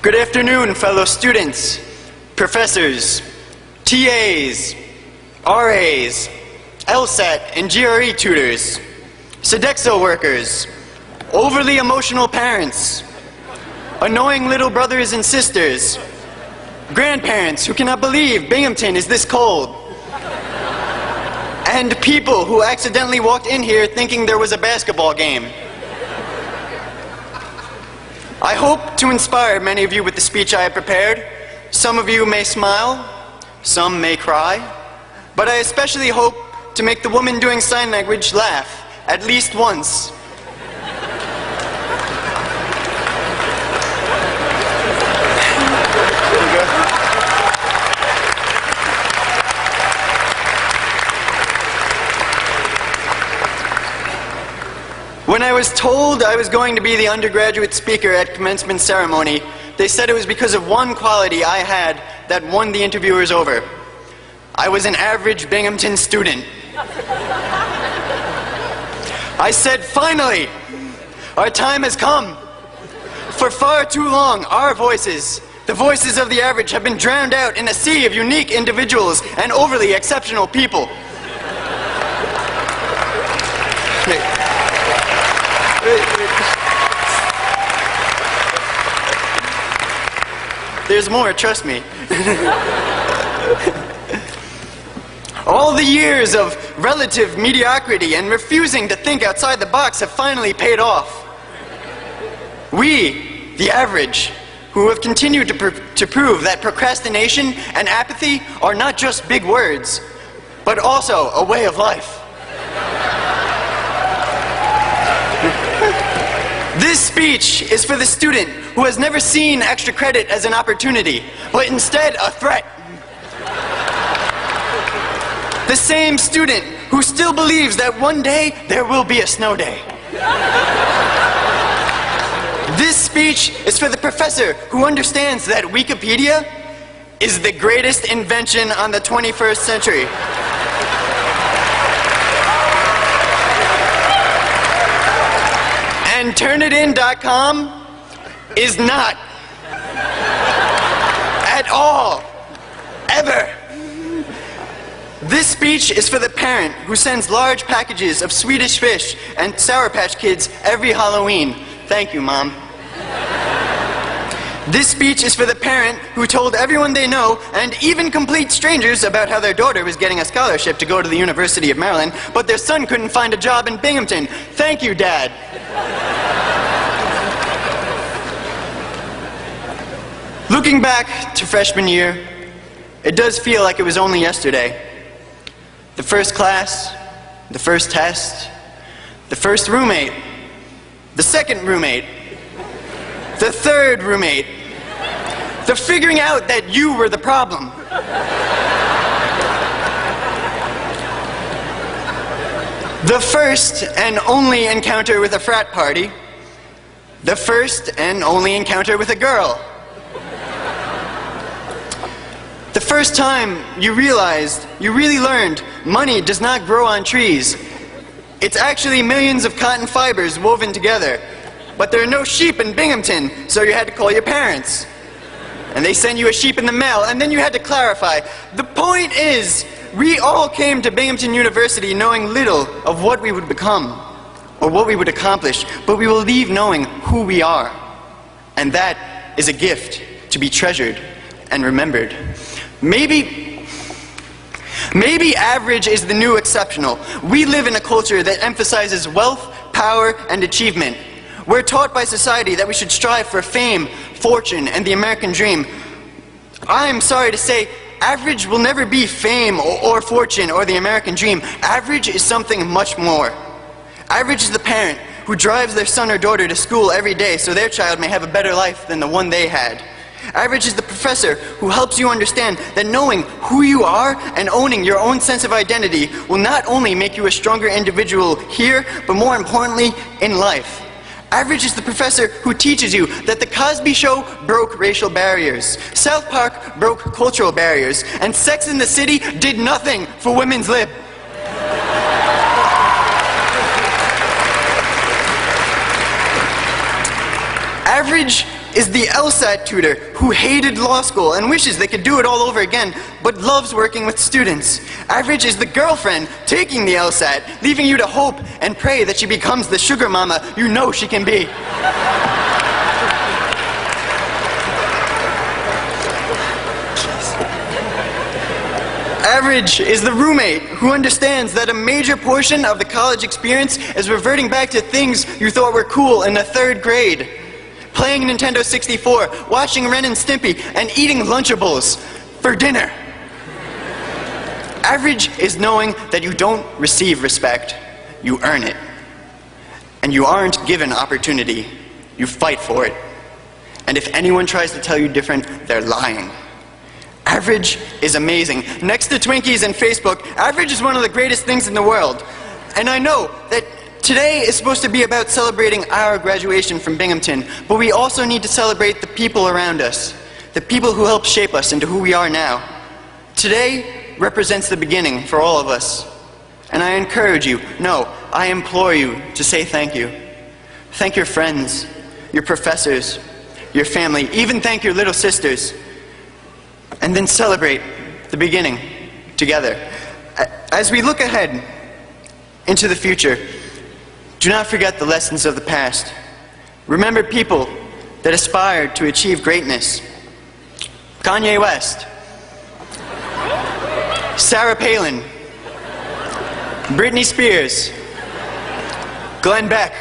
Good afternoon, fellow students, professors, TAs, RAs, LSAT and GRE tutors, Sodexo workers, overly emotional parents, annoying little brothers and sisters, grandparents who cannot believe Binghamton is this cold, and people who accidentally walked in here thinking there was a basketball game. I hope to inspire many of you with the speech I have prepared. Some of you may smile, some may cry, but I especially hope to make the woman doing sign language laugh at least once. When I was told I was going to be the undergraduate speaker at commencement ceremony, they said it was because of one quality I had that won the interviewers over. I was an average Binghamton student. I said, finally, our time has come. For far too long, our voices, the voices of the average, have been drowned out in a sea of unique individuals and overly exceptional people. There's more, trust me. All the years of relative mediocrity and refusing to think outside the box have finally paid off. We, the average, who have continued to prove that procrastination and apathy are not just big words, but also a way of life. This speech is for the student who has never seen extra credit as an opportunity, but instead a threat. The same student who still believes that one day there will be a snow day. This speech is for the professor who understands that Wikipedia is the greatest invention on the 21st century. And Turnitin.com is not. At all. Ever. This speech is for the parent who sends large packages of Swedish Fish and Sour Patch Kids every Halloween. Thank you, Mom. This speech is for the parent who told everyone they know, and even complete strangers, about how their daughter was getting a scholarship to go to the University of Maryland, but their son couldn't find a job in Binghamton. Thank you, Dad. Looking back to freshman year, it does feel like it was only yesterday. The first class, the first test, the first roommate, the second roommate, the third roommate, the figuring out that you were the problem. The first and only encounter with a frat party, the first and only encounter with a girl. The first time you realized, you really learned, money does not grow on trees. It's actually millions of cotton fibers woven together. But there are no sheep in Binghamton, so you had to call your parents. And they send you a sheep in the mail, and then you had to clarify. The point is, we all came to Binghamton University knowing little of what we would become, or what we would accomplish, but we will leave knowing who we are. And that is a gift to be treasured and remembered. Maybe average is the new exceptional. We live in a culture that emphasizes wealth, power, and achievement. We're taught by society that we should strive for fame, fortune, and the American dream. I'm sorry to say, average will never be fame or fortune or the American dream. Average is something much more. Average is the parent who drives their son or daughter to school every day so their child may have a better life than the one they had. Average is the professor who helps you understand that knowing who you are and owning your own sense of identity will not only make you a stronger individual here, but more importantly, in life. Average is the professor who teaches you that the Cosby Show broke racial barriers, South Park broke cultural barriers, and Sex and the City did nothing for women's lib. Average is the LSAT tutor who hated law school and wishes they could do it all over again, but loves working with students. Average is the girlfriend taking the LSAT, leaving you to hope and pray that she becomes the sugar mama you know she can be. Average is the roommate who understands that a major portion of the college experience is reverting back to things you thought were cool in the 3rd grade. Playing Nintendo 64, watching Ren and Stimpy, and eating Lunchables for dinner. Average is knowing that you don't receive respect, you earn it. And you aren't given opportunity, you fight for it. And if anyone tries to tell you different, they're lying. Average is amazing. Next to Twinkies and Facebook, average is one of the greatest things in the world. And I know that today is supposed to be about celebrating our graduation from Binghamton, but we also need to celebrate the people around us, the people who helped shape us into who we are now. Today represents the beginning for all of us. And I encourage you, no, I implore you to say thank you. Thank your friends, your professors, your family, even thank your little sisters. And then celebrate the beginning together. As we look ahead into the future, do not forget the lessons of the past. Remember people that aspired to achieve greatness. Kanye West, Sarah Palin, Britney Spears, Glenn Beck.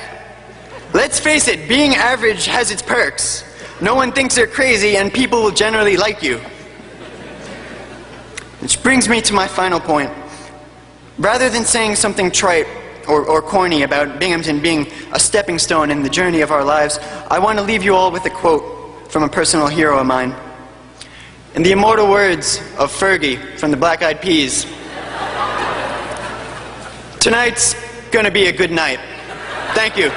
Let's face it, being average has its perks. No one thinks they're crazy and people will generally like you. Which brings me to my final point. Rather than saying something trite or corny about Binghamton being a stepping stone in the journey of our lives, I want to leave you all with a quote from a personal hero of mine. In the immortal words of Fergie from the Black Eyed Peas, "Tonight's gonna be a good night." Thank you.